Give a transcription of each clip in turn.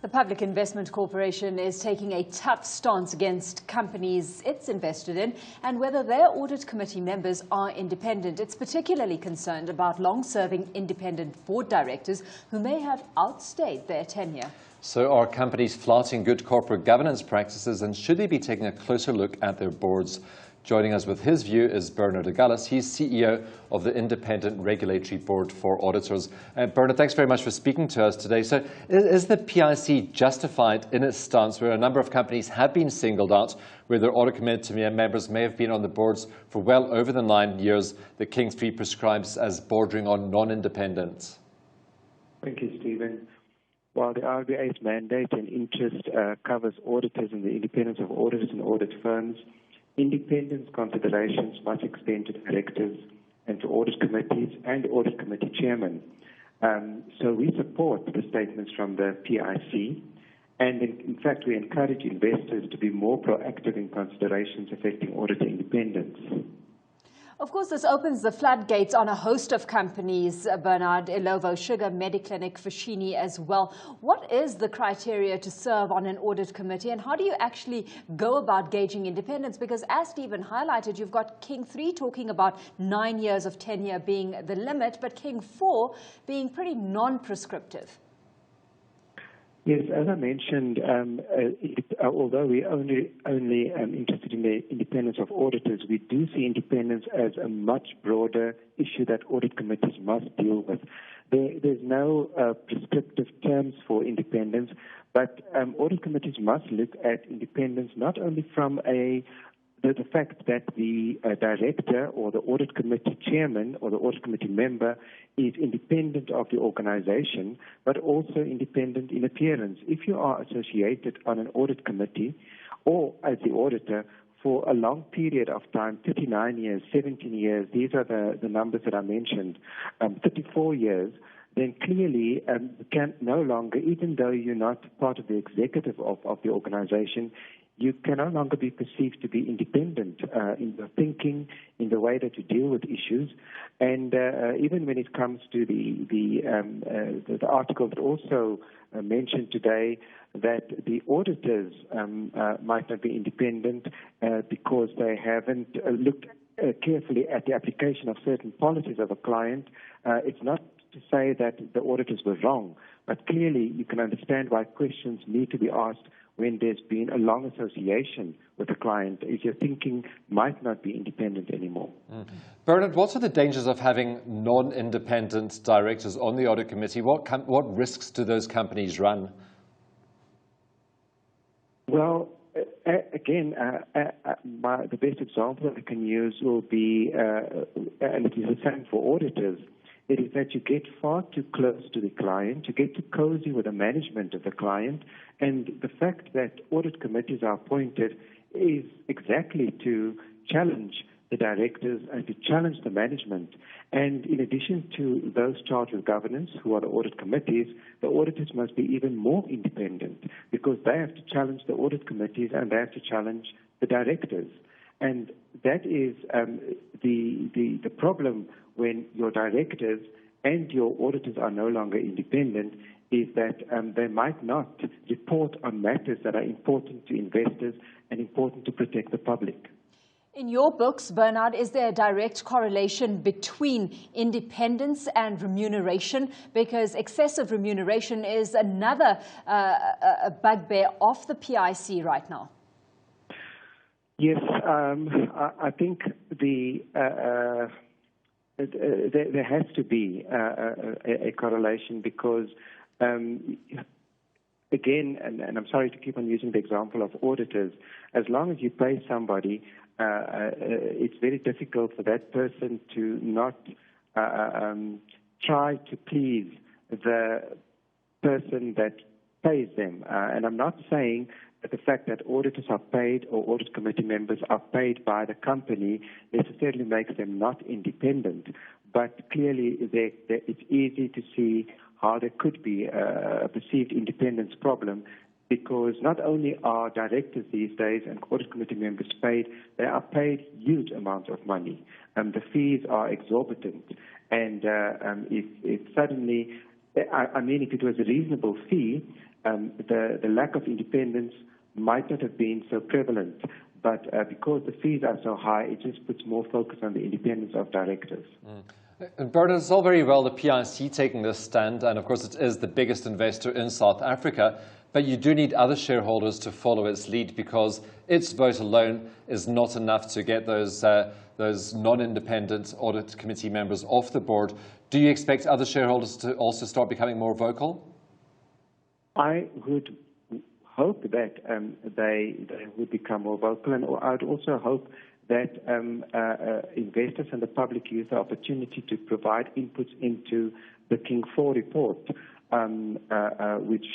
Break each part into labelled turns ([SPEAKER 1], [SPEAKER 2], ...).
[SPEAKER 1] The Public Investment Corporation is taking a tough stance against companies it's invested in and whether their audit committee members are independent. It's particularly concerned about long-serving independent board directors who may have outstayed their tenure.
[SPEAKER 2] So are companies flouting good corporate governance practices, and should they be taking a closer look at their boards? Joining us with his view is Bernard de Gallis. He's CEO of the Independent Regulatory Board for Auditors. Bernard, thanks very much for speaking to us today. So is the PIC justified in its stance where a number of companies have been singled out, where their audit committee members may have been on the boards for well over the 9 years that King 3 prescribes as bordering on non-independence?
[SPEAKER 3] Thank you, Stephen. While the RBA's mandate and interest covers auditors and the independence of auditors and audit firms, independence considerations must extend to directors and to audit committees and audit committee chairmen. So we support the statements from the PIC, and in fact we encourage investors to be more proactive in considerations affecting auditor independence.
[SPEAKER 1] Of course, this opens the floodgates on a host of companies, Bernard, Ilovo, Sugar, Mediclinic, Foschini as well. What is the criteria to serve on an audit committee, and how do you actually go about gauging independence? Because as Stephen highlighted, you've got King 3 talking about 9 years of tenure being the limit, but King 4 being pretty non-prescriptive.
[SPEAKER 3] Yes, as I mentioned, although we're only interested in the independence of auditors, we do see independence as a much broader issue that audit committees must deal with. There's no prescriptive terms for independence, but audit committees must look at independence not only from the fact that the director or the audit committee chairman or the audit committee member is independent of the organization, but also independent in appearance. If you are associated on an audit committee or as the auditor for a long period of time, 39 years, 17 years, these are the numbers that I mentioned, 34 years, then clearly you can no longer, even though you're not part of the executive of the organization, you can no longer be perceived to be independent in your thinking, in the way that you deal with issues, and even when it comes to the article that also mentioned today that the auditors might not be independent because they haven't looked carefully at the application of certain policies of a client. It's not to say that the auditors were wrong, but clearly you can understand why questions need to be asked when there's been a long association with a client, if your thinking might not be independent anymore.
[SPEAKER 2] Bernard, what are the dangers of having non-independent directors on the audit committee? What risks do those companies run?
[SPEAKER 3] Well, again, the best example I can use will be, and it is the same for auditors, it is that you get far too close to the client, you get too cozy with the management of the client, and the fact that audit committees are appointed is exactly to challenge the directors and to challenge the management. And in addition to those charged with governance, who are the audit committees, the auditors must be even more independent because they have to challenge the audit committees and they have to challenge the directors. And that is the problem when your directors and your auditors are no longer independent, is that they might not report on matters that are important to investors and important to protect the public.
[SPEAKER 1] In your books, Bernard, is there a direct correlation between independence and remuneration? Because excessive remuneration is another bugbear of the PIC right now.
[SPEAKER 3] Yes, I think there has to be a correlation because, again, and I'm sorry to keep on using the example of auditors, as long as you pay somebody, it's very difficult for that person to not try to please the person that pays them. And I'm not saying that the fact that auditors are paid or audit committee members are paid by the company necessarily makes them not independent. But clearly it's easy to see how there could be a perceived independence problem, because not only are directors these days and audit committee members paid, they are paid huge amounts of money. The fees are exorbitant. And if suddenly I mean, if it was a reasonable fee, the lack of independence might not have been so prevalent. But because the fees are so high, it just puts more focus on the independence of directors.
[SPEAKER 2] Bernard, it's all very well the PIC taking this stand, and of course it is the biggest investor in South Africa, but you do need other shareholders to follow its lead, because its vote alone is not enough to get those non-independent audit committee members off the board. Do you expect other shareholders to also start becoming more vocal?
[SPEAKER 3] I would hope that they would become more vocal, and I would also hope that investors and the public use the opportunity to provide inputs into the King 4 report, which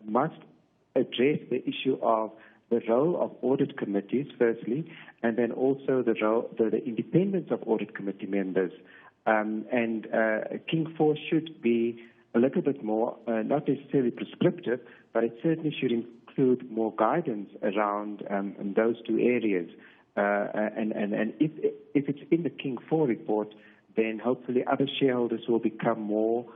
[SPEAKER 3] must address the issue of the role of audit committees, firstly, and then also the independence of audit committee members. And King 4 should be a little bit more, not necessarily prescriptive, but it certainly should include more guidance around those two areas. And if it's in the King 4 report, then hopefully other shareholders will become more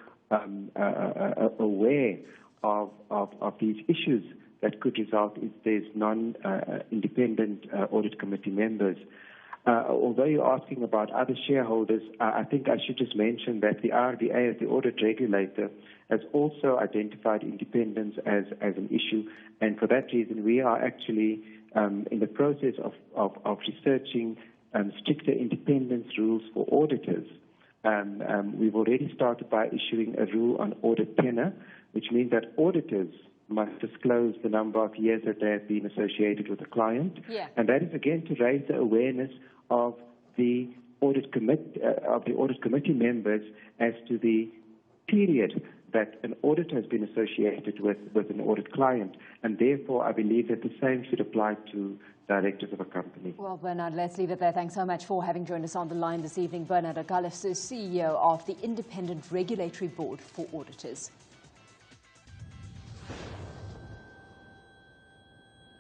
[SPEAKER 3] aware of these issues that could result if there's non-independent audit committee members. Although you're asking about other shareholders, I think I should just mention that the RBA, as the audit regulator, has also identified independence as an issue, and for that reason we are actually in the process of researching stricter independence rules for auditors. We've already started by issuing a rule on audit tenure, which means that auditors must disclose the number of years that they have been associated with a client.
[SPEAKER 1] Yeah.
[SPEAKER 3] And that is again to raise the awareness of the audit committee members as to the period that an auditor has been associated with an audit client, and therefore I believe that the same should apply to directors of a company.
[SPEAKER 1] Well, Bernard, let's leave it there. Thanks so much for having joined us on the line this evening. Bernard Agulhas is CEO of the Independent Regulatory Board for Auditors.